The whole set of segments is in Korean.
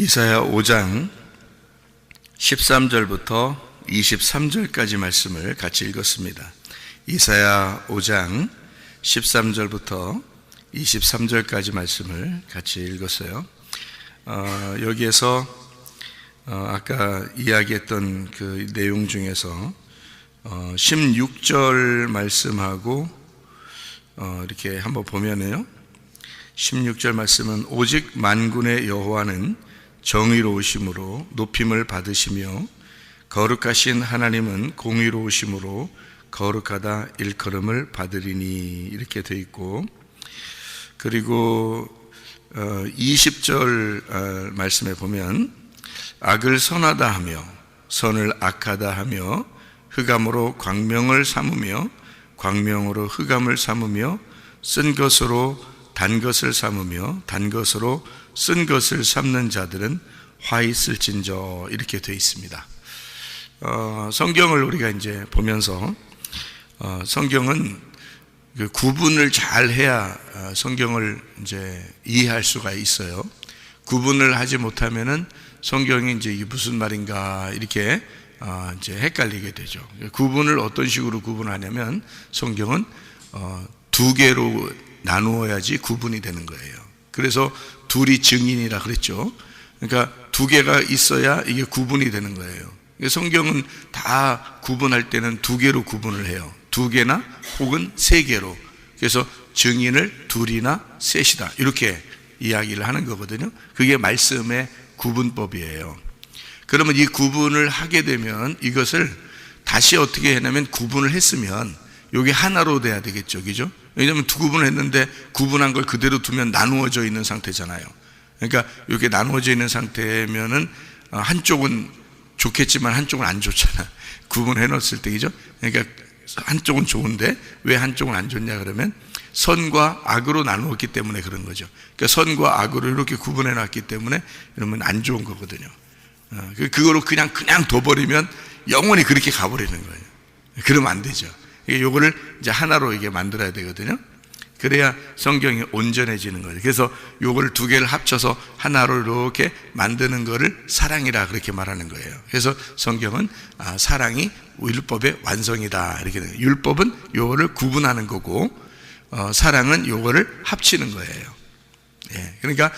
이사야 5장 13절부터 23절까지 말씀을 같이 읽었습니다. 이사야 5장 13절부터 23절까지 말씀을 같이 읽었어요. 여기에서 아까 이야기했던 그 내용 중에서 16절 말씀하고 이렇게 한번 보면요, 16절 말씀은 오직 만군의 여호와는 정의로우심으로 높임을 받으시며 거룩하신 하나님은 공의로우심으로 거룩하다 일컬음을 받으리니, 이렇게 되어 있고, 그리고 20절 말씀에 보면 악을 선하다 하며 선을 악하다 하며 흑암으로 광명을 삼으며 광명으로 흑암을 삼으며 쓴 것으로 단 것을 삼으며 단 것으로 쓴 것을 삼는 자들은 화 있을진저, 이렇게 되어 있습니다. 성경을 우리가 이제 보면서 성경은 그 구분을 잘 해야 성경을 이제 이해할 수가 있어요. 구분을 하지 못하면은 성경이 이제 이게 무슨 말인가 이렇게 이제 헷갈리게 되죠. 구분을 어떤 식으로 구분하냐면 성경은 두 개로 나누어야지 구분이 되는 거예요. 그래서 둘이 증인이라 그랬죠. 그러니까 두 개가 있어야 이게 구분이 되는 거예요. 성경은 다 구분할 때는 두 개로 구분을 해요. 두 개나 혹은 세 개로. 그래서 증인을 둘이나 셋이다, 이렇게 이야기를 하는 거거든요. 그게 말씀의 구분법이에요. 그러면 이 구분을 하게 되면 이것을 다시 어떻게 하냐면, 구분을 했으면 이게 하나로 돼야 되겠죠, 그죠? 왜냐하면 두 구분을 했는데 구분한 걸 그대로 두면 나누어져 있는 상태잖아요. 그러니까 이렇게 나누어져 있는 상태면은 한쪽은 좋겠지만 한쪽은 안 좋잖아, 구분해 놓았을 때, 그죠? 그러니까 한쪽은 좋은데 왜 한쪽은 안 좋냐 그러면 선과 악으로 나누었기 때문에 그런 거죠. 그러니까 선과 악으로 이렇게 구분해 놨기 때문에 이러면 안 좋은 거거든요. 그거로 그냥 둬버리면 영원히 그렇게 가버리는 거예요. 그러면 안 되죠. 요거를 이제 하나로 이게 만들어야 되거든요. 그래야 성경이 온전해지는 거예요. 그래서 요걸 두 개를 합쳐서 하나로 이렇게 만드는 거를 사랑이라 그렇게 말하는 거예요. 그래서 성경은 사랑이 율법의 완성이다, 이렇게 돼요. 율법은 요거를 구분하는 거고 사랑은 요거를 합치는 거예요. 예, 그러니까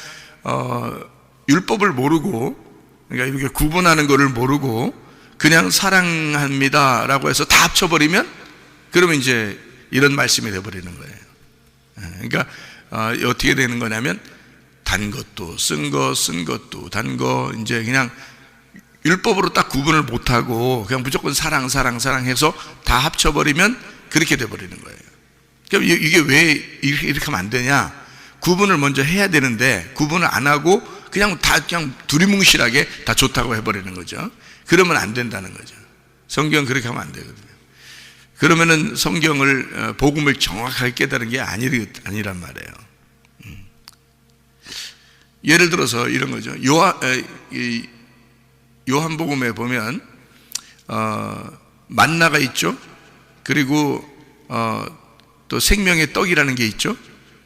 율법을 모르고, 그러니까 이렇게 구분하는 거를 모르고 그냥 사랑합니다라고 해서 다 합쳐버리면 그러면 이제 이런 말씀이 되어버리는 거예요. 그러니까 어떻게 되는 거냐면 단 것도 쓴 것도 단 거, 이제 그냥 율법으로 딱 구분을 못하고 그냥 무조건 사랑 해서 다 합쳐버리면 그렇게 돼버리는 거예요. 그럼 이게 왜 이렇게 하면 안 되냐? 구분을 먼저 해야 되는데 구분을 안 하고 그냥 두리뭉실하게 다 좋다고 해버리는 거죠. 그러면 안 된다는 거죠. 성경은 그렇게 하면 안 되거든요. 그러면은 성경을, 복음을 정확하게 깨달은 게 아니란 말이에요. 예를 들어서 이런 거죠. 요한복음에 보면 만나가 있죠. 그리고 또 생명의 떡이라는 게 있죠.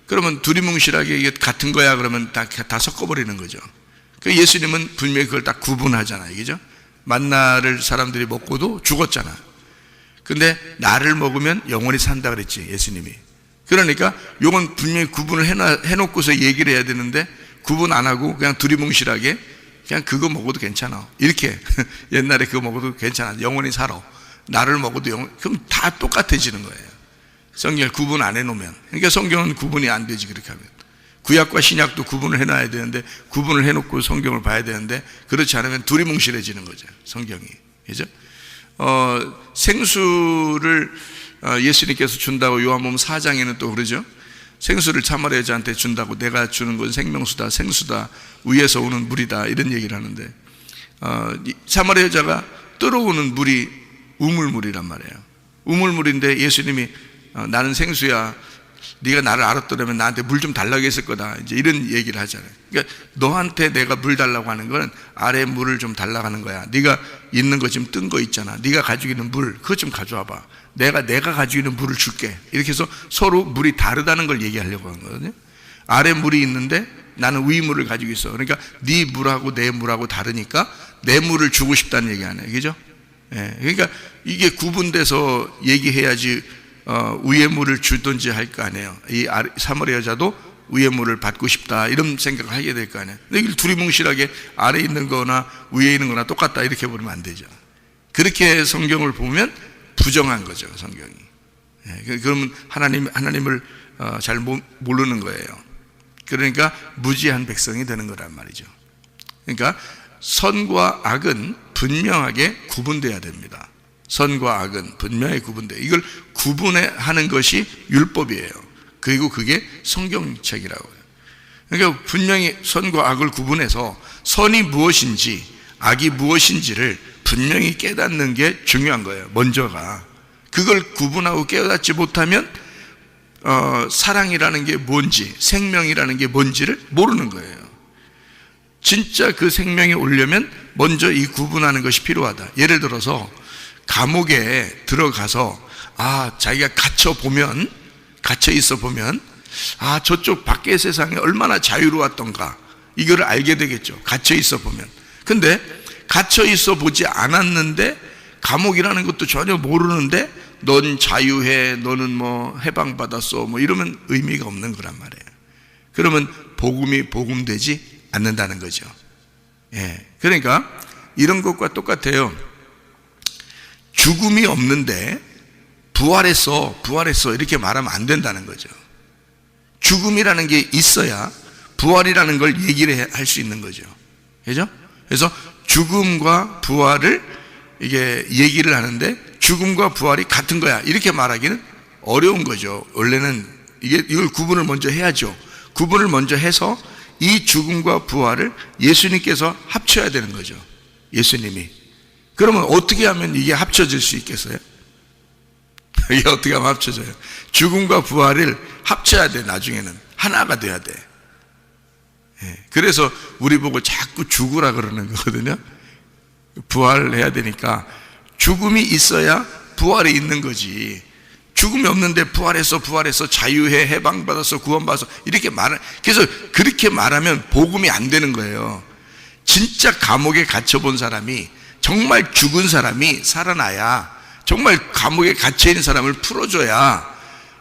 그러면 두리뭉실하게 이게 같은 거야 그러면 다 섞어버리는 거죠. 그 예수님은 분명히 그걸 딱 구분하잖아요, 그죠? 만나를 사람들이 먹고도 죽었잖아. 근데 나를 먹으면 영원히 산다 그랬지, 예수님이. 그러니까 요건 분명히 구분을 해놓고서 얘기를 해야 되는데 구분 안 하고 그냥 두리뭉실하게 그냥 그거 먹어도 괜찮아, 이렇게 옛날에 그거 먹어도 괜찮아, 영원히 살아, 나를 먹어도 그럼 다 똑같아지는 거예요. 성경을 구분 안 해놓으면. 그러니까 성경은 구분이 안 되지, 그렇게 하면. 구약과 신약도 구분을 해놔야 되는데 구분을 해놓고 성경을 봐야 되는데 그렇지 않으면 두리뭉실해지는 거죠, 성경이. 그죠? 생수를 예수님께서 준다고 요한복음 4장에는 또 그러죠. 생수를 사마리아 여자한테 준다고, 내가 주는 건 생명수다, 생수다, 위에서 오는 물이다, 이런 얘기를 하는데 사마리아 여자가 떨어오는 물이 우물물이란 말이에요. 우물물인데 예수님이 나는 생수야, 네가 나를 알았더라면 나한테 물 좀 달라고 했을 거다, 이제 이런 얘기를 하잖아요. 그러니까 너한테 내가 물 달라고 하는 건 아래 물을 좀 달라고 하는 거야. 네가 있는 거 지금 뜬 거 있잖아, 네가 가지고 있는 물 그거 좀 가져와 봐, 내가 가지고 있는 물을 줄게. 이렇게 해서 서로 물이 다르다는 걸 얘기하려고 하는 거거든요. 아래 물이 있는데 나는 의무를 가지고 있어. 그러니까 네 물하고 내 물하고 다르니까 내 물을 주고 싶다는 얘기 아니에요. 그죠? 예, 그러니까 이게 구분돼서 얘기해야지 위의 물을 주든지 할 거 아니에요. 이 사마리아 여자도 위의 물을 받고 싶다 이런 생각을 하게 될 거 아니에요. 근데 이걸 두리뭉실하게 아래에 있는 거나 위에 있는 거나 똑같다 이렇게 보면 안 되죠. 그렇게 성경을 보면 부정한 거죠, 성경이. 예, 그러면 하나님을 잘 모르는 거예요. 그러니까 무지한 백성이 되는 거란 말이죠. 그러니까 선과 악은 분명하게 구분돼야 됩니다. 선과 악은 분명히 구분돼요. 이걸 구분하는 것이 율법이에요. 그리고 그게 성경책이라고 해요. 그러니까 분명히 선과 악을 구분해서 선이 무엇인지 악이 무엇인지를 분명히 깨닫는 게 중요한 거예요. 먼저가. 그걸 구분하고 깨닫지 못하면 사랑이라는 게 뭔지, 생명이라는 게 뭔지를 모르는 거예요. 진짜 그 생명이 오려면 먼저 이 구분하는 것이 필요하다. 예를 들어서 감옥에 들어가서 자기가 갇혀 있어 보면 저쪽 밖의 세상이 얼마나 자유로웠던가 이거를 알게 되겠죠. 갇혀 있어 보면. 근데 갇혀 있어 보지 않았는데 감옥이라는 것도 전혀 모르는데 넌 자유해, 너는 뭐 해방받았어 뭐 이러면 의미가 없는 거란 말이에요. 그러면 복음이 복음되지 않는다는 거죠. 예, 그러니까 이런 것과 똑같아요. 죽음이 없는데 부활했어 이렇게 말하면 안 된다는 거죠. 죽음이라는 게 있어야 부활이라는 걸 얘기를 할 수 있는 거죠. 그죠? 그래서 죽음과 부활을 이게 얘기를 하는데 죽음과 부활이 같은 거야 이렇게 말하기는 어려운 거죠. 원래는 이걸 구분을 먼저 해야죠. 구분을 먼저 해서 이 죽음과 부활을 예수님께서 합쳐야 되는 거죠. 예수님이. 그러면 어떻게 하면 이게 합쳐질 수 있겠어요? 이게 어떻게 하면 합쳐져요? 죽음과 부활을 합쳐야 돼. 나중에는 하나가 돼야 돼. 그래서 우리 보고 자꾸 죽으라 그러는 거거든요. 부활해야 되니까 죽음이 있어야 부활이 있는 거지. 죽음이 없는데 부활해서 자유해, 해방받아서 구원받아서 이렇게 그래서 그렇게 말하면 복음이 안 되는 거예요. 진짜 감옥에 갇혀본 사람이, 정말 죽은 사람이 살아나야, 정말 감옥에 갇혀있는 사람을 풀어줘야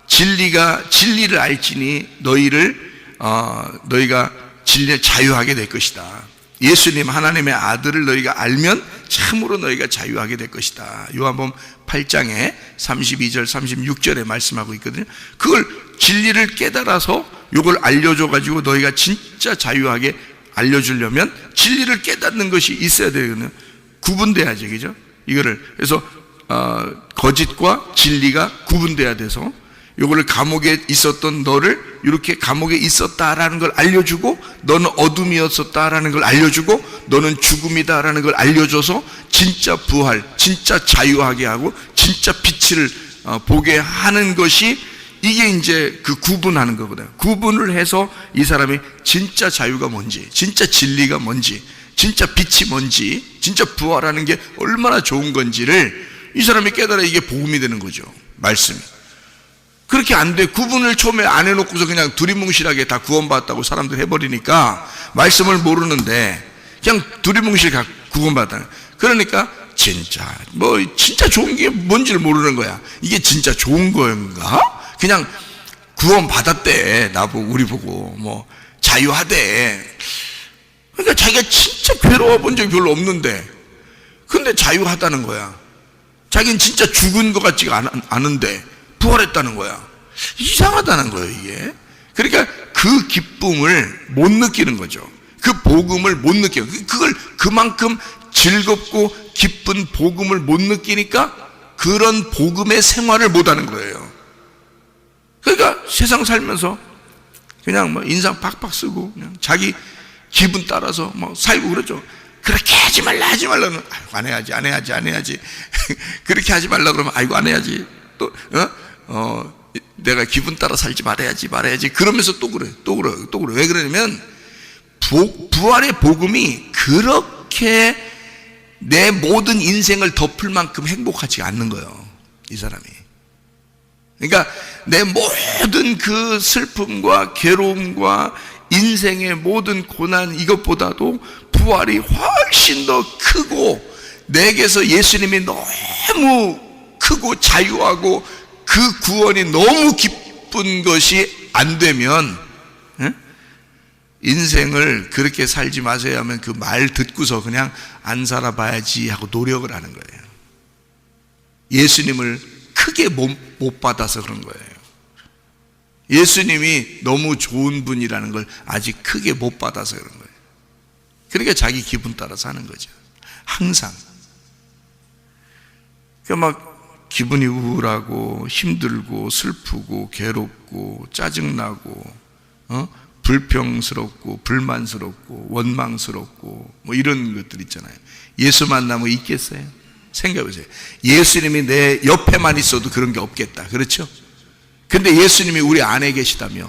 진리를 알지니 너희가 진리에 자유하게 될 것이다. 예수님 하나님의 아들을 너희가 알면 참으로 너희가 자유하게 될 것이다. 요한복음 8장에 32절 36절에 말씀하고 있거든요. 그걸 진리를 깨달아서 이걸 알려줘가지고 너희가 진짜 자유하게 알려주려면 진리를 깨닫는 것이 있어야 되거든요. 구분돼야지, 그죠? 이거를 그래서 거짓과 진리가 구분돼야 돼서 요거를 감옥에 있었던 너를 이렇게 감옥에 있었다라는 걸 알려주고, 너는 어둠이었었다라는 걸 알려주고, 너는 죽음이다라는 걸 알려줘서 진짜 부활, 진짜 자유하게 하고 진짜 빛을 보게 하는 것이, 이게 이제 그 구분하는 거거든요. 구분을 해서 이 사람이 진짜 자유가 뭔지, 진짜 진리가 뭔지, 진짜 빛이 뭔지, 진짜 부활하는 게 얼마나 좋은 건지를 이 사람이 깨달아 이게 복음이 되는 거죠. 말씀이. 그렇게 안 돼. 구분을 처음에 안 해놓고서 그냥 두리뭉실하게 다 구원받았다고 사람들 해버리니까 말씀을 모르는데 그냥 두리뭉실 구원받았다. 그러니까 진짜 좋은 게 뭔지를 모르는 거야. 이게 진짜 좋은 건가? 그냥 구원받았대. 우리 보고 자유하대. 그러니까 자기가 진짜 괴로워 본 적이 별로 없는데 근데 자유하다는 거야. 자기는 진짜 죽은 것 같지가 않은데 부활했다는 거야. 이상하다는 거예요, 이게. 그러니까 그 기쁨을 못 느끼는 거죠. 그 복음을 못 느껴요. 그걸 그만큼 즐겁고 기쁜 복음을 못 느끼니까 그런 복음의 생활을 못 하는 거예요. 그러니까 세상 살면서 그냥 인상 팍팍 쓰고 그냥 자기 기분 따라서 살고 그러죠. 그렇게 하지 말라는 안 해야지 그렇게 하지 말라 그러면 안 해야지. 또 내가 기분 따라 살지 말아야지 그러면서 또 그래. 왜 그러냐면 부활의 복음이 그렇게 내 모든 인생을 덮을 만큼 행복하지 않는 거예요, 이 사람이. 그러니까 내 모든 그 슬픔과 괴로움과 인생의 모든 고난 이것보다도 부활이 훨씬 더 크고, 내게서 예수님이 너무 크고 자유하고 그 구원이 너무 기쁜 것이 안 되면, 인생을 그렇게 살지 마세요 하면 그 말 듣고서 그냥 안 살아봐야지 하고 노력을 하는 거예요. 예수님을 크게 못 받아서 그런 거예요. 예수님이 너무 좋은 분이라는 걸 아직 크게 못 받아서 그런 거예요. 그러니까 자기 기분 따라 사는 거죠. 항상. 그러니까 막 기분이 우울하고 힘들고 슬프고 괴롭고 짜증나고 불평스럽고 불만스럽고 원망스럽고 뭐 이런 것들 있잖아요. 예수 만나면 있겠어요? 생각해보세요. 예수님이 내 옆에만 있어도 그런 게 없겠다. 그렇죠? 근데 예수님이 우리 안에 계시다며,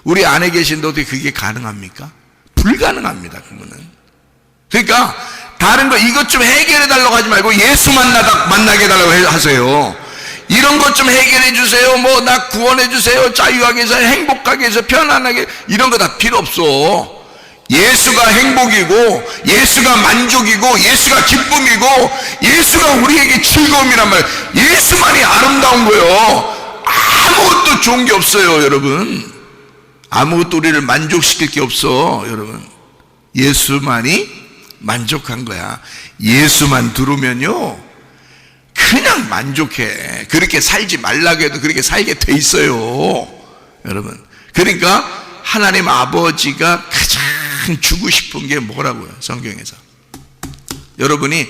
우리 안에 계신데 어떻게 그게 가능합니까? 불가능합니다. 그거는. 그러니까 다른 거 이것 좀 해결해 달라고 하지 말고 예수 만나게 해달라고 하세요. 이런 것 좀 해결해 주세요. 뭐 나 구원해 주세요. 자유하게 해서 행복하게 해서 편안하게, 이런 거 다 필요 없어. 예수가 행복이고 예수가 만족이고 예수가 기쁨이고 예수가 우리에게 즐거움이란 말이에요. 예수만이 아름다운 거예요. 아무것도 좋은 게 없어요, 여러분. 아무것도 우리를 만족시킬 게 없어, 여러분. 예수만이 만족한 거야. 예수만 들으면요 그냥 만족해. 그렇게 살지 말라고 해도 그렇게 살게 돼 있어요, 여러분. 그러니까 하나님 아버지가 가장 주고 싶은 게 뭐라고요? 성경에서 여러분이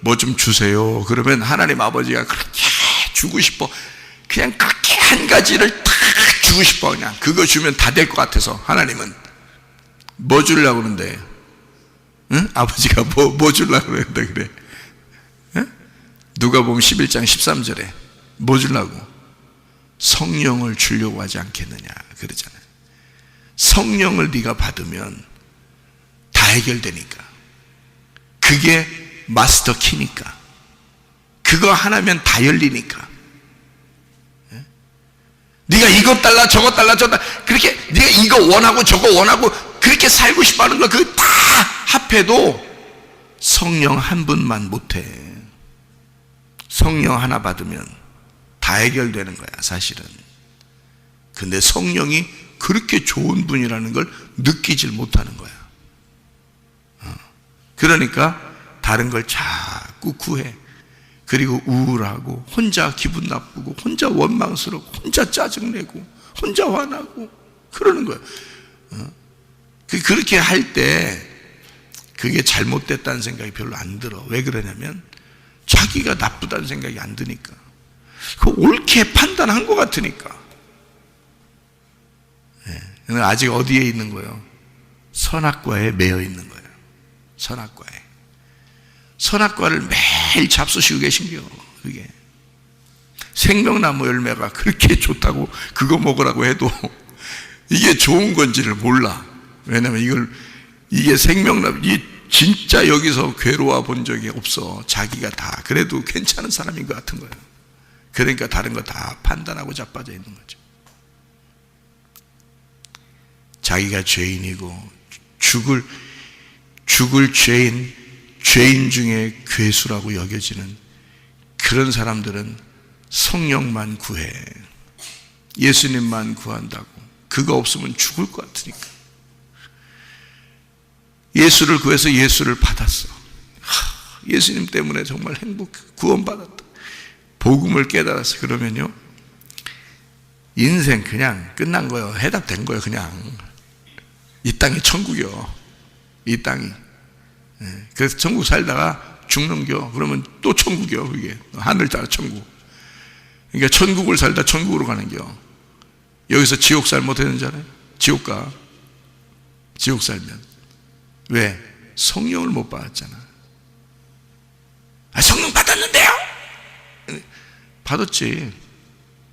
뭐 좀 주세요 그러면 하나님 아버지가 그렇게 주고 싶어, 그냥 그렇게 한 가지를 다 주고 싶어. 그냥 그거 주면 다 될 것 같아서. 하나님은 뭐 주려고 그러는데? 응? 아버지가 뭐 주려고 그러는데 그래? 응? 누가 보면 11장 13절에 뭐 주려고? 성령을 주려고 하지 않겠느냐 그러잖아요. 성령을 네가 받으면 다 해결되니까. 그게 마스터 키니까. 그거 하나면 다 열리니까. 네가 이것 달라 저것 달라 저것 달라 그렇게 네가 이거 원하고 저거 원하고 그렇게 살고 싶어하는 거 그거 다 합해도 성령 한 분만 못해. 성령 하나 받으면 다 해결되는 거야 사실은. 근데 성령이 그렇게 좋은 분이라는 걸 느끼질 못하는 거야. 그러니까 다른 걸 자꾸 구해. 그리고 우울하고 혼자 기분 나쁘고 혼자 원망스럽고 혼자 짜증내고 혼자 화나고 그러는 거예요. 그렇게 할 때 그게 잘못됐다는 생각이 별로 안 들어. 왜 그러냐면 자기가 나쁘다는 생각이 안 드니까. 그 옳게 판단한 것 같으니까. 아직 어디에 있는 거예요? 선악과에 매여 있는 거예요. 선악과에. 선악과를 매일 잡수시고 계신겨. 그게 생명나무 열매가 그렇게 좋다고 그거 먹으라고 해도 이게 좋은 건지를 몰라. 왜냐면 이게 생명나무, 이게 진짜 여기서 괴로워 본 적이 없어. 자기가 다 그래도 괜찮은 사람인 것 같은 거예요. 그러니까 다른 거 다 판단하고 자빠져 있는 거죠. 자기가 죄인이고 죽을 죄인 중에 괴수라고 여겨지는 그런 사람들은 성령만 구해. 예수님만 구한다고. 그거 없으면 죽을 것 같으니까. 예수를 구해서 예수를 받았어. 예수님 때문에 정말 구원받았다. 복음을 깨달았어. 그러면요 인생 그냥 끝난 거예요. 해답된 거예요. 그냥 이 땅이 천국이요. 이 땅이. 그래서 천국 살다가 죽는겨. 그러면 또 천국이요. 그게 하늘 따라 천국. 그러니까 천국을 살다 천국으로 가는겨. 여기서 지옥 살 못하는 자는 지옥 가. 지옥 살면 왜? 성령을 못 받았잖아. 성령 받았는데요? 받았지.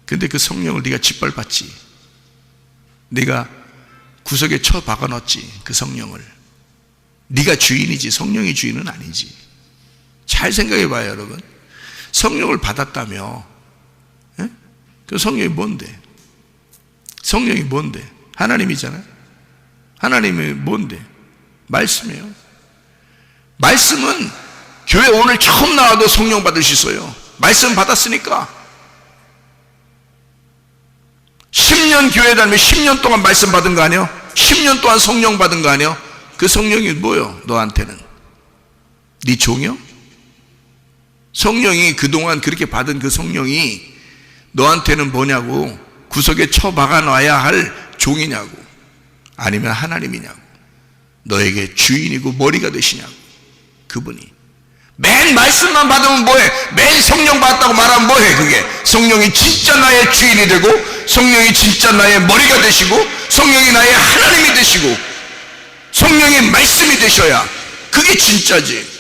근데 그 성령을 네가 짓밟았지. 네가 구석에 쳐 박아놨지. 그 성령을. 네가 주인이지 성령이 주인은 아니지. 잘 생각해봐요 여러분. 성령을 받았다며. 그 성령이 뭔데? 성령이 뭔데? 하나님이잖아요. 하나님이 뭔데? 말씀이에요. 말씀은 교회 오늘 처음 나와도 성령 받을 수 있어요. 말씀 받았으니까. 10년 교회 다니면 10년 동안 말씀 받은 거 아니에요? 10년 동안 성령 받은 거 아니에요? 그 성령이 뭐요? 너한테는 네 종이요? 성령이 그동안 그렇게 받은 그 성령이 너한테는 뭐냐고? 구석에 쳐박아 놔야 할 종이냐고? 아니면 하나님이냐고? 너에게 주인이고 머리가 되시냐고? 그분이. 맨 말씀만 받으면 뭐해? 맨 성령 받았다고 말하면 뭐해? 그게 성령이 진짜 나의 주인이 되고, 성령이 진짜 나의 머리가 되시고, 성령이 나의 하나님이 되시고, 성령의 말씀이 되셔야 그게 진짜지.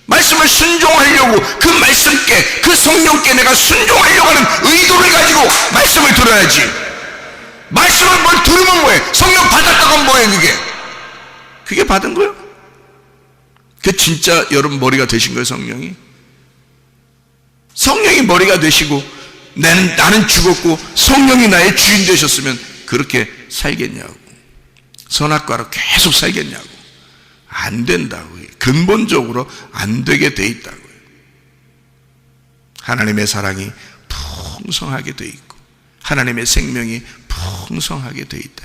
말씀을 순종하려고, 그 말씀께, 그 성령께 내가 순종하려고 하는 의도를 가지고 말씀을 들어야지. 말씀을 뭘 들으면 뭐해? 성령 받았다고 하면 뭐해? 그게 받은 거예요? 그 진짜 여러분 머리가 되신 거예요, 성령이? 성령이 머리가 되시고 나는 죽었고 성령이 나의 주인 되셨으면 그렇게 살겠냐고. 선악과로 계속 살겠냐고. 안 된다고요. 근본적으로 안 되게 돼 있다고요. 하나님의 사랑이 풍성하게 돼 있고 하나님의 생명이 풍성하게 돼 있다.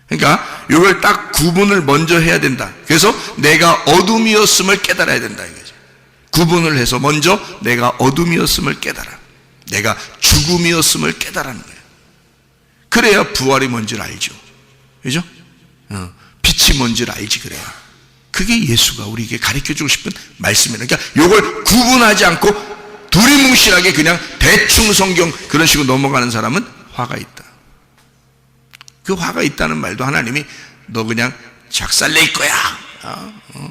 그러니까 이걸 딱 구분을 먼저 해야 된다. 그래서 내가 어둠이었음을 깨달아야 된다 이거죠. 구분을 해서 먼저 내가 어둠이었음을 깨달아. 내가 죽음이었음을 깨달아는 거예요. 그래야 부활이 뭔지를 알죠. 그죠? 빛이 뭔지를 알지. 그래야. 그게 예수가 우리에게 가르쳐주고 싶은 말씀이에요. 그러니까 이걸 구분하지 않고 두리뭉실하게 그냥 대충 성경 그런 식으로 넘어가는 사람은 화가 있다. 그 화가 있다는 말도 하나님이 너 그냥 작살낼 거야.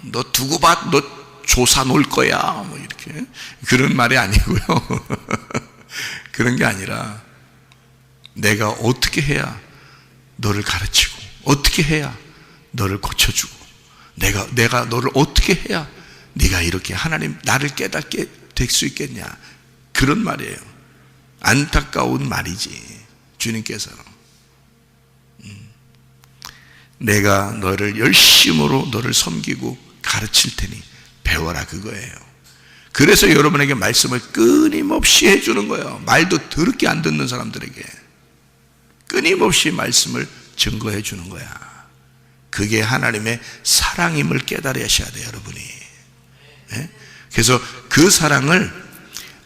너 두고 봐. 너 조사 놓을 거야. 뭐 이렇게. 그런 말이 아니고요. 그런 게 아니라 내가 어떻게 해야 너를 가르치고 어떻게 해야 너를 고쳐주고 내가 너를 어떻게 해야 네가 이렇게 하나님 나를 깨닫게 될 수 있겠냐. 그런 말이에요. 안타까운 말이지. 주님께서 내가 너를 열심으로 너를 섬기고 가르칠 테니 배워라 그거예요. 그래서 여러분에게 말씀을 끊임없이 해주는 거예요. 말도 더럽게 안 듣는 사람들에게 끊임없이 말씀을 증거해 주는 거야. 그게 하나님의 사랑임을 깨달으셔야 돼요, 여러분이. 네? 그래서 그 사랑을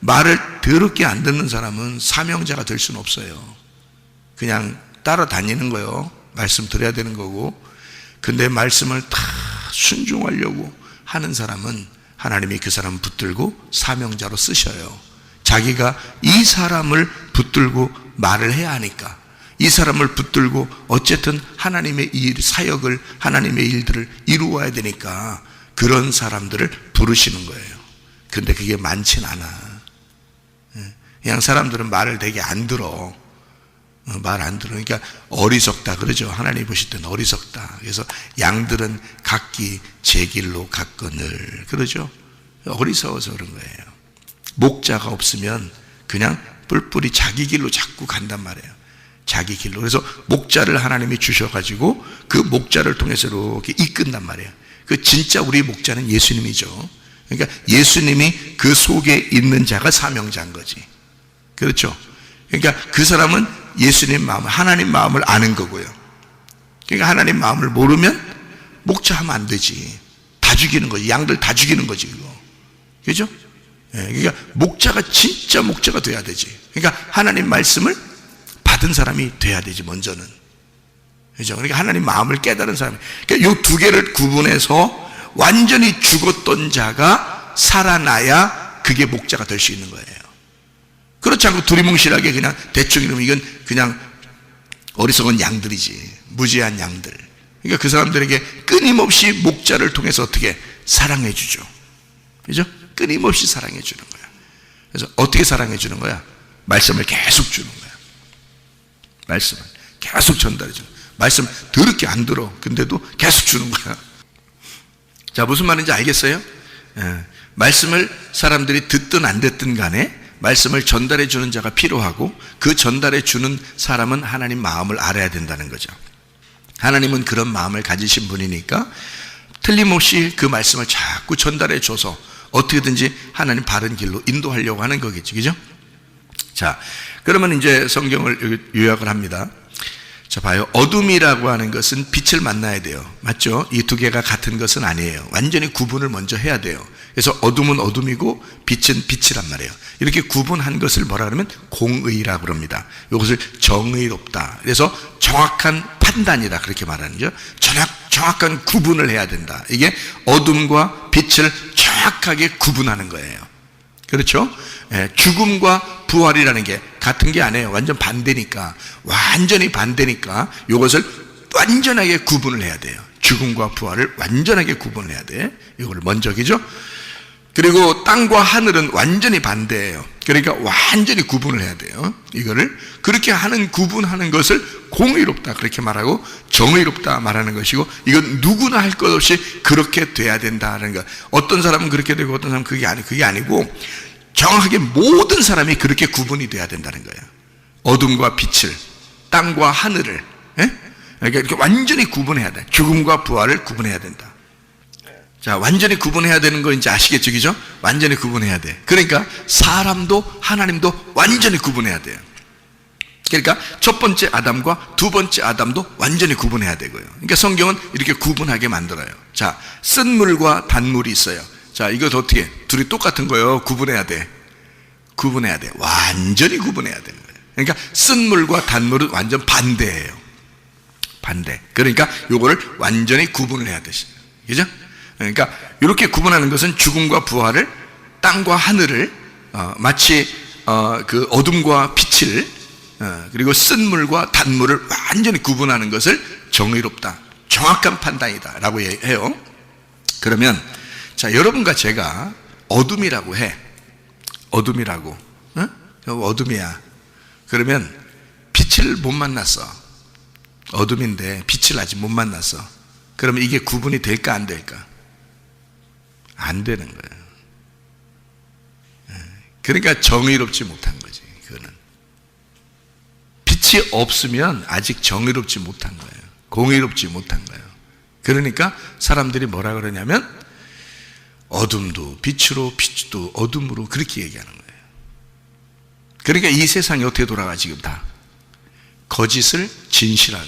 말을 더럽게 안 듣는 사람은 사명자가 될 수는 없어요. 그냥 따라다니는 거예요. 말씀 드려야 되는 거고. 근데 말씀을 다 순종하려고 하는 사람은 하나님이 그 사람을 붙들고 사명자로 쓰셔요. 자기가 이 사람을 붙들고 말을 해야 하니까 이 사람을 붙들고 어쨌든 하나님의 일, 사역을 하나님의 일들을 이루어야 되니까 그런 사람들을 부르시는 거예요. 근데 그게 많진 않아. 그냥 사람들은 말을 되게 안 들어. 말 안 들어. 그러니까 어리석다 그러죠. 하나님 보실 때는 어리석다. 그래서 양들은 각기 제 길로 갔거늘 그러죠. 어리석어서 그런 거예요. 목자가 없으면 그냥 뿔뿔이 자기 길로 자꾸 간단 말이에요. 자기 길로. 그래서 목자를 하나님이 주셔가지고 그 목자를 통해서 이렇게 이끈단 말이에요. 그 진짜 우리 목자는 예수님이죠. 그러니까 예수님이 그 속에 있는 자가 사명자인 거지. 그렇죠. 그러니까 그 사람은 예수님 마음을, 하나님 마음을 아는 거고요. 그러니까 하나님 마음을 모르면 목자하면 안 되지. 다 죽이는 거지. 양들 다 죽이는 거지 그거. 그죠? 그러니까 목자가 진짜 목자가 돼야 되지. 그러니까 하나님 말씀을 받은 사람이 돼야 되지 먼저는. 그죠? 그러니까 하나님 마음을 깨달은 사람이. 그러니까 이 두 개를 구분해서 완전히 죽었던 자가 살아나야 그게 목자가 될 수 있는 거예요. 그렇지 않고 두리뭉실하게 그냥 대충 이러면 이건 그냥 어리석은 양들이지. 무지한 양들. 그러니까 그 사람들에게 끊임없이 목자를 통해서 어떻게 사랑해 주죠. 그죠? 끊임없이 사랑해 주는 거야. 그래서 어떻게 사랑해 주는 거야? 말씀을 계속 주는 거야. 말씀을 계속 전달해 주는 거야. 말씀 더럽게 안 들어. 근데도 계속 주는 거야. 자, 무슨 말인지 알겠어요? 말씀을 사람들이 듣든 안 듣든 간에 말씀을 전달해 주는 자가 필요하고 그 전달해 주는 사람은 하나님 마음을 알아야 된다는 거죠. 하나님은 그런 마음을 가지신 분이니까 틀림없이 그 말씀을 자꾸 전달해 줘서 어떻게든지 하나님 바른 길로 인도하려고 하는 거겠죠. 그죠? 자, 그러면 이제 성경을 요약을 합니다. 자, 봐요. 어둠이라고 하는 것은 빛을 만나야 돼요. 맞죠? 이 두 개가 같은 것은 아니에요. 완전히 구분을 먼저 해야 돼요. 그래서 어둠은 어둠이고 빛은 빛이란 말이에요. 이렇게 구분한 것을 뭐라 그러면 공의라고 그럽니다. 이것을 정의롭다. 그래서 정확한 판단이다. 그렇게 말하는 거죠. 정확한 구분을 해야 된다. 이게 어둠과 빛을 정확하게 구분하는 거예요. 그렇죠? 죽음과 부활이라는 게 같은 게 아니에요. 완전 반대니까, 완전히 반대니까 이것을 완전하게 구분을 해야 돼요. 죽음과 부활을 완전하게 구분을 해야 돼. 이걸 먼저, 그죠? 그리고 땅과 하늘은 완전히 반대예요. 그러니까 완전히 구분을 해야 돼요. 이거를 그렇게 하는, 구분하는 것을 공의롭다 그렇게 말하고 정의롭다 말하는 것이고, 이건 누구나 할 것 없이 그렇게 돼야 된다는 것. 어떤 사람은 그렇게 되고 어떤 사람은 그게 아니고 정확하게 모든 사람이 그렇게 구분이 돼야 된다는 거예요. 어둠과 빛을, 땅과 하늘을, 그러니까 이렇게 완전히 구분해야 돼. 죽음과 부활을 구분해야 된다. 자, 완전히 구분해야 되는 거 이제 아시겠죠? 그죠? 완전히 구분해야 돼. 그러니까 사람도 하나님도 완전히 구분해야 돼요. 그러니까 첫 번째 아담과 두 번째 아담도 완전히 구분해야 되고요. 그러니까 성경은 이렇게 구분하게 만들어요. 자, 쓴 물과 단물이 있어요. 자, 이거 어떻게? 둘이 똑같은 거예요. 구분해야 돼. 구분해야 돼. 완전히 구분해야 되는 거예요. 그러니까 쓴 물과 단물은 완전 반대예요. 반대. 그러니까 요거를 완전히 구분을 해야 되시죠. 그죠? 그러니까 이렇게 구분하는 것은 죽음과 부활을, 땅과 하늘을, 마치 그 어둠과 빛을, 그리고 쓴 물과 단물을 완전히 구분하는 것을 정의롭다, 정확한 판단이다 라고 해요. 그러면 자, 여러분과 제가 어둠이라고 해. 어둠이라고. 어둠이야. 그러면 빛을 못 만났어. 어둠인데 빛을 아직 못 만났어. 그러면 이게 구분이 될까 안 될까? 안 되는 거예요. 그러니까 정의롭지 못한 거지. 그거는 빛이 없으면 아직 정의롭지 못한 거예요. 공의롭지 못한 거예요. 그러니까 사람들이 뭐라 그러냐면 어둠도 빛으로, 빛도 어둠으로 그렇게 얘기하는 거예요. 그러니까 이 세상이 어떻게 돌아가 지금 다 거짓을 진실한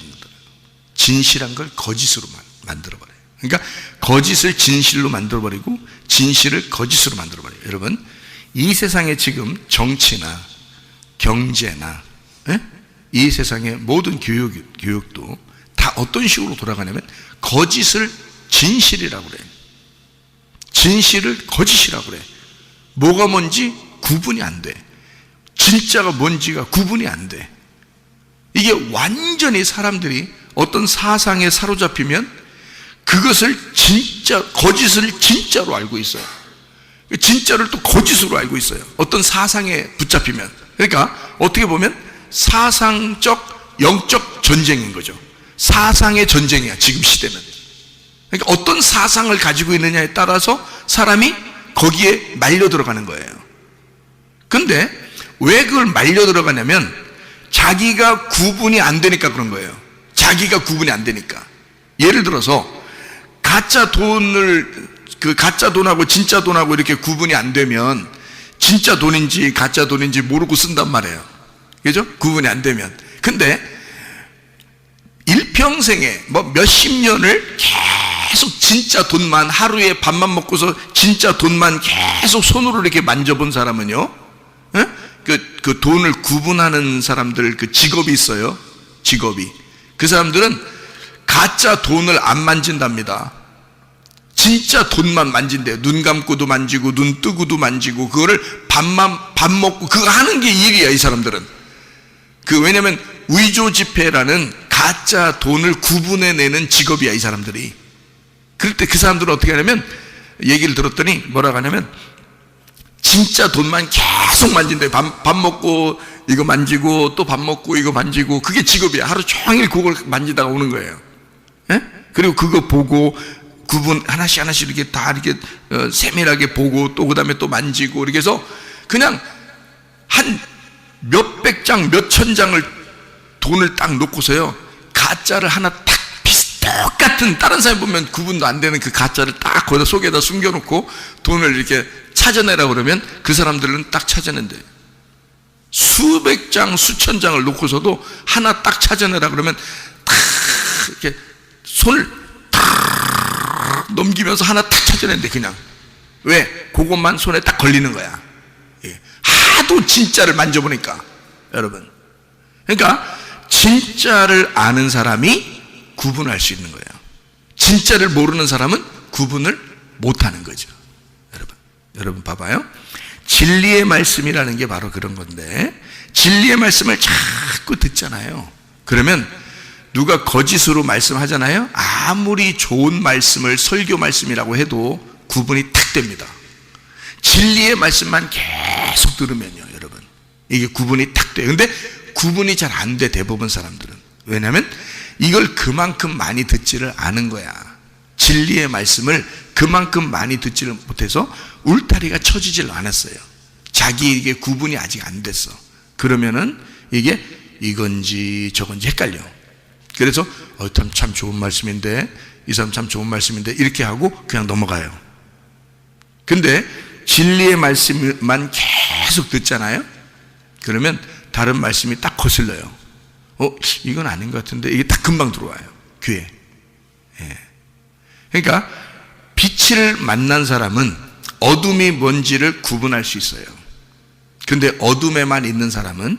걸 거짓으로 만들어버려요. 그러니까 거짓을 진실로 만들어버리고 진실을 거짓으로 만들어버려요. 여러분, 이 세상에 지금 정치나 경제나 이 세상의 모든 교육도 다 어떤 식으로 돌아가냐면 거짓을 진실이라고 그래요. 진실을 거짓이라고 그래. 뭐가 뭔지 구분이 안 돼. 진짜가 뭔지가 구분이 안 돼. 이게 완전히 사람들이 어떤 사상에 사로잡히면 그것을 진짜, 거짓을 진짜로 알고 있어요. 진짜를 또 거짓으로 알고 있어요. 어떤 사상에 붙잡히면. 그러니까 어떻게 보면 사상적, 영적 전쟁인 거죠. 사상의 전쟁이야, 지금 시대는. 그러니까 어떤 사상을 가지고 있느냐에 따라서 사람이 거기에 말려 들어가는 거예요. 근데 왜 그걸 말려 들어가냐면 자기가 구분이 안 되니까 그런 거예요. 자기가 구분이 안 되니까. 예를 들어서 가짜 돈하고 진짜 돈하고 이렇게 구분이 안 되면 진짜 돈인지 가짜 돈인지 모르고 쓴단 말이에요. 그죠? 구분이 안 되면. 근데 일평생에 뭐 몇십 년을 계속 진짜 돈만, 하루에 밥만 먹고서 진짜 돈만 계속 손으로 이렇게 만져본 사람은요, 그 돈을 구분하는 사람들 그 직업이 있어요. 직업이. 그 사람들은 가짜 돈을 안 만진답니다. 진짜 돈만 만진대요. 눈 감고도 만지고 눈 뜨고도 만지고, 그거를 밥 먹고 그거 하는 게 일이야, 이 사람들은. 왜냐면 위조 지폐라는 가짜 돈을 구분해내는 직업이야, 이 사람들이. 그럴 때 그 사람들은 어떻게 하냐면, 얘기를 들었더니 뭐라고 하냐면 진짜 돈만 계속 만진대. 밥 먹고 이거 만지고 또 밥 먹고 이거 만지고, 그게 직업이야. 하루 종일 그걸 만지다가 오는 거예요. 그리고 그거 보고 구분 하나씩 이렇게 다 이렇게 세밀하게 보고, 또 그 다음에 또 만지고, 이렇게 해서 그냥 한 몇백 장, 몇천 장을 돈을 딱 놓고서요, 가짜를 하나 탁 똑같은, 다른 사람 보면 구분도 안 되는 그 가짜를 딱 거기다 속에다 숨겨놓고 돈을 이렇게 찾아내라 그러면 그 사람들은 딱 찾아낸대. 수백 장, 수천 장을 놓고서도 하나 딱 찾아내라 그러면 딱 이렇게 손을 탁 넘기면서 하나 딱 찾아낸대, 그냥. 왜? 그것만 손에 딱 걸리는 거야. 예. 하도 진짜를 만져보니까, 여러분. 그러니까 진짜를 아는 사람이 구분할 수 있는 거예요. 진짜를 모르는 사람은 구분을 못하는 거죠. 여러분 봐봐요. 진리의 말씀이라는 게 바로 그런 건데, 진리의 말씀을 자꾸 듣잖아요. 그러면 누가 거짓으로 말씀하잖아요. 아무리 좋은 말씀을 설교 말씀이라고 해도 구분이 탁 됩니다. 진리의 말씀만 계속 들으면요, 여러분, 이게 구분이 탁 돼요. 근데 구분이 잘 안 돼, 대부분 사람들은. 왜냐하면 이걸 그만큼 많이 듣지를 않은 거야. 진리의 말씀을 그만큼 많이 듣지를 못해서 울타리가 쳐지질 않았어요. 자기에게 구분이 아직 안 됐어. 그러면은 이게 이건지 저건지 헷갈려. 그래서 참 좋은 말씀인데, 이 사람 참 좋은 말씀인데, 이렇게 하고 그냥 넘어가요. 근데 진리의 말씀만 계속 듣잖아요. 그러면 다른 말씀이 딱 거슬려요. 이건 아닌 것 같은데, 이게 딱 금방 들어와요, 귀에. 예. 그러니까 빛을 만난 사람은 어둠이 뭔지를 구분할 수 있어요. 근데 어둠에만 있는 사람은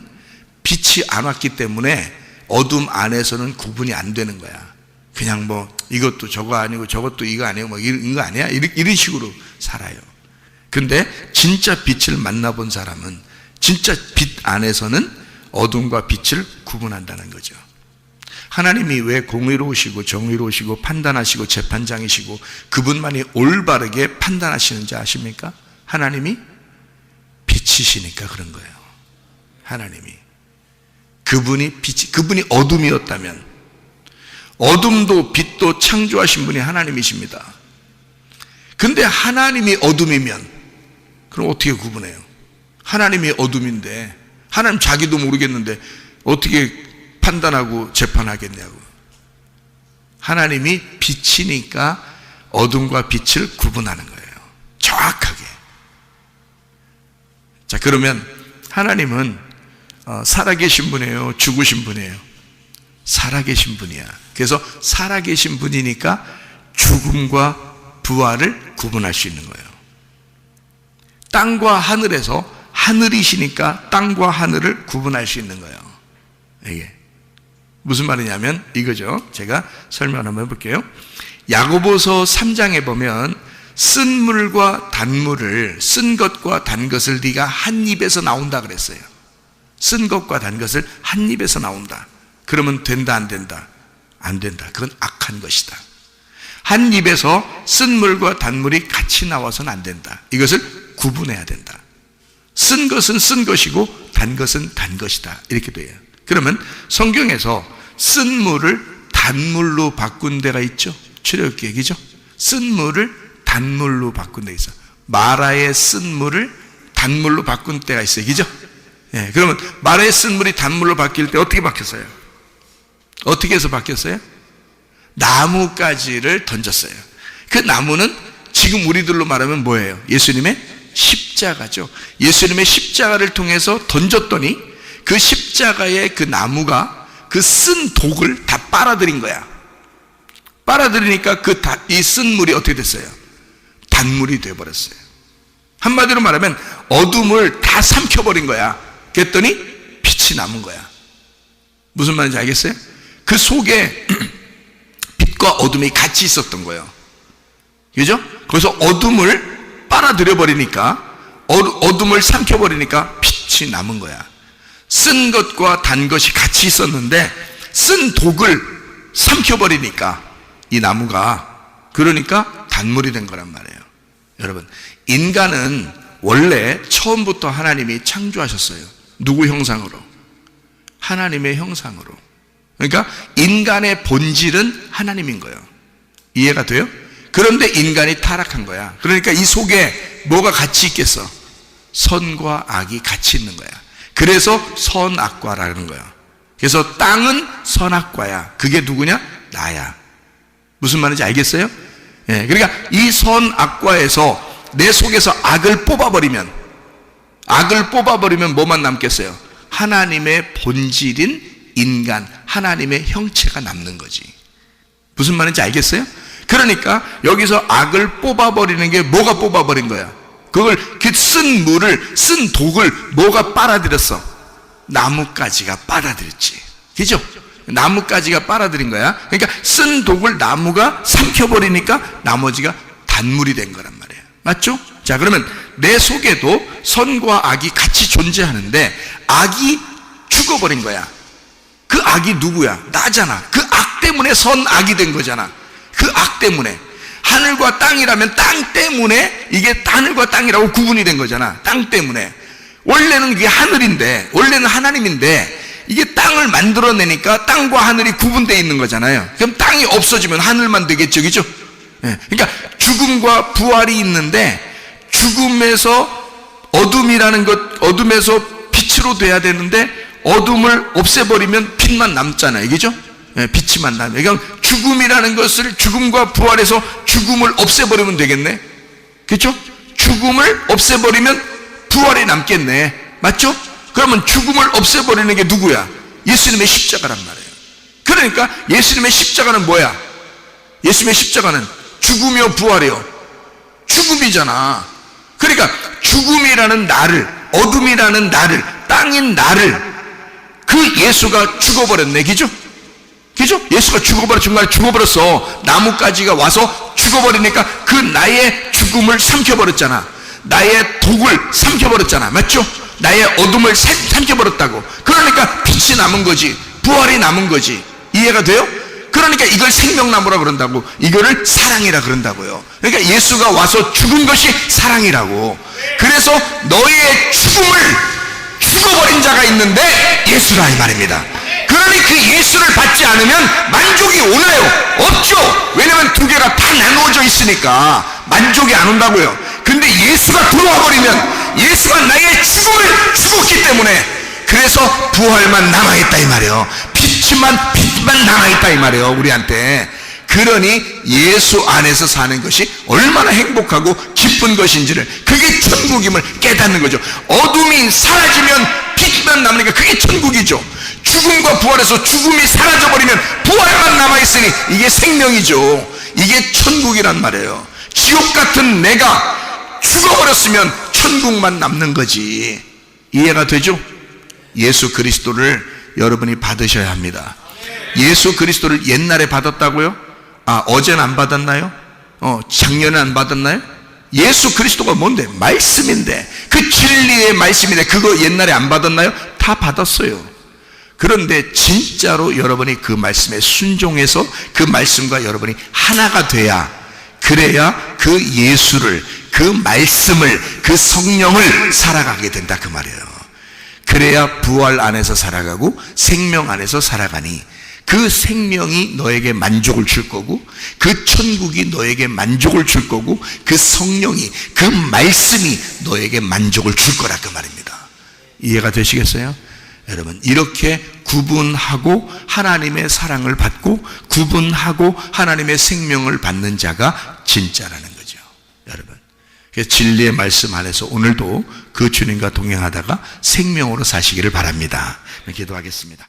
빛이 안 왔기 때문에 어둠 안에서는 구분이 안 되는 거야. 그냥 뭐 이것도 저거 아니고 저것도 이거 아니고 뭐 이런 거 아니야? 이런 식으로 살아요. 근데 진짜 빛을 만나본 사람은 진짜 빛 안에서는 어둠과 빛을 구분한다는 거죠. 하나님이 왜 공의로우시고 정의로우시고 판단하시고 재판장이시고 그분만이 올바르게 판단하시는지 아십니까? 하나님이 빛이시니까 그런 거예요. 하나님이. 그분이 어둠이었다면, 어둠도 빛도 창조하신 분이 하나님이십니다. 근데 하나님이 어둠이면 그럼 어떻게 구분해요? 하나님이 어둠인데 하나님 자기도 모르겠는데 어떻게 판단하고 재판하겠냐고. 하나님이 빛이니까 어둠과 빛을 구분하는 거예요, 정확하게. 자, 그러면 하나님은 살아계신 분이에요, 죽으신 분이에요? 살아계신 분이야. 그래서 살아계신 분이니까 죽음과 부활을 구분할 수 있는 거예요. 땅과 하늘에서 하늘이시니까 땅과 하늘을 구분할 수 있는 거예요. 이게 무슨 말이냐면 이거죠. 제가 설명 한번 해볼게요. 야고보서 3장에 보면 쓴 물과 단물을, 쓴 것과 단 것을 네가 한 입에서 나온다 그랬어요. 쓴 것과 단 것을 한 입에서 나온다. 그러면 된다, 안 된다? 안 된다. 그건 악한 것이다. 한 입에서 쓴 물과 단물이 같이 나와서는 안 된다. 이것을 구분해야 된다. 쓴 것은 쓴 것이고 단 것은 단 것이다. 이렇게 돼요. 그러면 성경에서 쓴 물을 단물로 바꾼 데가 있죠. 출애굽기죠. 쓴 물을 단물로 바꾼 데가 있어. 마라의 쓴 물을 단물로 바꾼 때가 있어요. 그죠? 예, 그러면 마라의 쓴 물이 단물로 바뀔 때 어떻게 바뀌었어요? 어떻게 해서 바뀌었어요? 나뭇가지를 던졌어요. 그 나무는 지금 우리들로 말하면 뭐예요? 예수님의 십자가죠. 예수님의 십자가를 통해서 던졌더니 그 십자가의 그 나무가 그 쓴 독을 다 빨아들인 거야. 빨아들이니까 이 쓴 물이 어떻게 됐어요? 단물이 되어버렸어요. 한마디로 말하면 어둠을 다 삼켜버린 거야. 그랬더니 빛이 남은 거야. 무슨 말인지 알겠어요? 그 속에 빛과 어둠이 같이 있었던 거예요. 그죠? 그래서 어둠을 빨아들여 버리니까, 어둠을 삼켜버리니까 빛이 남은 거야. 쓴 것과 단 것이 같이 있었는데 쓴 독을 삼켜버리니까 이 나무가, 그러니까 단물이 된 거란 말이에요. 여러분, 인간은 원래 처음부터 하나님이 창조하셨어요. 누구 형상으로? 하나님의 형상으로. 그러니까 인간의 본질은 하나님인 거예요. 이해가 돼요? 그런데 인간이 타락한 거야. 그러니까 이 속에 뭐가 같이 있겠어? 선과 악이 같이 있는 거야. 그래서 선악과라는 거야. 그래서 땅은 선악과야. 그게 누구냐? 나야. 무슨 말인지 알겠어요? 예, 그러니까 이 선악과에서 내 속에서 악을 뽑아버리면 뭐만 남겠어요? 하나님의 본질인 인간, 하나님의 형체가 남는 거지. 무슨 말인지 알겠어요? 그러니까 여기서 악을 뽑아버리는 게 뭐가 뽑아버린 거야? 그걸 쓴 물을, 쓴 독을 뭐가 빨아들였어? 나뭇가지가 빨아들였지. 그죠? 나뭇가지가 빨아들인 거야. 그러니까 쓴 독을 나무가 삼켜버리니까 나머지가 단물이 된 거란 말이에요. 맞죠? 자, 그러면 내 속에도 선과 악이 같이 존재하는데 악이 죽어버린 거야. 그 악이 누구야? 나잖아. 그 악 때문에 선악이 된 거잖아. 그 악 때문에. 하늘과 땅이라면 땅 때문에 이게 하늘과 땅이라고 구분이 된 거잖아. 땅 때문에. 원래는 이게 하늘인데, 원래는 하나님인데 이게 땅을 만들어내니까 땅과 하늘이 구분되어 있는 거잖아요. 그럼 땅이 없어지면 하늘만 되겠죠, 그죠? 그러니까 죽음과 부활이 있는데 죽음에서 어둠이라는 것, 어둠에서 빛으로 돼야 되는데 어둠을 없애버리면 빛만 남잖아요, 그죠? 빛이만 나면. 그러니까 죽음이라는 것을 죽음과 부활해서 죽음을 없애버리면 되겠네. 그렇죠? 죽음을 없애버리면 부활이 남겠네. 맞죠? 그러면 죽음을 없애버리는 게 누구야? 예수님의 십자가란 말이에요. 그러니까 예수님의 십자가는 뭐야? 예수님의 십자가는 죽음이요 부활이요? 죽음이잖아. 그러니까 죽음이라는 나를, 어둠이라는 나를, 땅인 나를 그 예수가 죽어버렸네. 그죠? 그죠? 예수가 죽어버렸어. 나뭇가지가 와서 죽어버리니까 그 나의 죽음을 삼켜버렸잖아. 나의 독을 삼켜버렸잖아. 맞죠? 나의 어둠을 삼켜버렸다고. 그러니까 빛이 남은 거지. 부활이 남은 거지. 이해가 돼요? 그러니까 이걸 생명나무라 그런다고. 이거를 사랑이라 그런다고요. 그러니까 예수가 와서 죽은 것이 사랑이라고. 그래서 너의 죽음을 죽어버린 자가 있는데 예수라 이 말입니다. 그러니 그 예수를 받지 않으면 만족이 오나요? 없죠. 왜냐면 두 개가 다 나누어져 있으니까 만족이 안 온다고요. 근데 예수가 들어와 버리면 예수가 나의 죽음을 죽었기 때문에 그래서 부활만 남아있다 이 말이에요. 빛만 남아있다 이 말이에요, 우리한테. 그러니 예수 안에서 사는 것이 얼마나 행복하고 기쁜 것인지를, 그게 천국임을 깨닫는 거죠. 어둠이 사라지면 빛만 남으니까 그게 천국이죠. 죽음과 부활에서 죽음이 사라져버리면 부활만 남아있으니 이게 생명이죠. 이게 천국이란 말이에요. 지옥 같은 내가 죽어버렸으면 천국만 남는 거지. 이해가 되죠? 예수 그리스도를 여러분이 받으셔야 합니다. 예수 그리스도를 옛날에 받았다고요? 어제는 안 받았나요? 작년에 안 받았나요? 예수 그리스도가 뭔데? 말씀인데, 그 진리의 말씀인데 그거 옛날에 안 받았나요? 다 받았어요. 그런데 진짜로 여러분이 그 말씀에 순종해서 그 말씀과 여러분이 하나가 돼야, 그래야 그 예수를, 그 말씀을, 그 성령을 살아가게 된다 그 말이에요. 그래야 부활 안에서 살아가고 생명 안에서 살아가니 그 생명이 너에게 만족을 줄 거고, 그 천국이 너에게 만족을 줄 거고, 그 성령이, 그 말씀이 너에게 만족을 줄 거라 그 말입니다. 이해가 되시겠어요? 여러분, 이렇게 구분하고 하나님의 사랑을 받고 구분하고 하나님의 생명을 받는 자가 진짜라는 거죠. 여러분, 진리의 말씀 안에서 오늘도 그 주님과 동행하다가 생명으로 사시기를 바랍니다. 기도하겠습니다.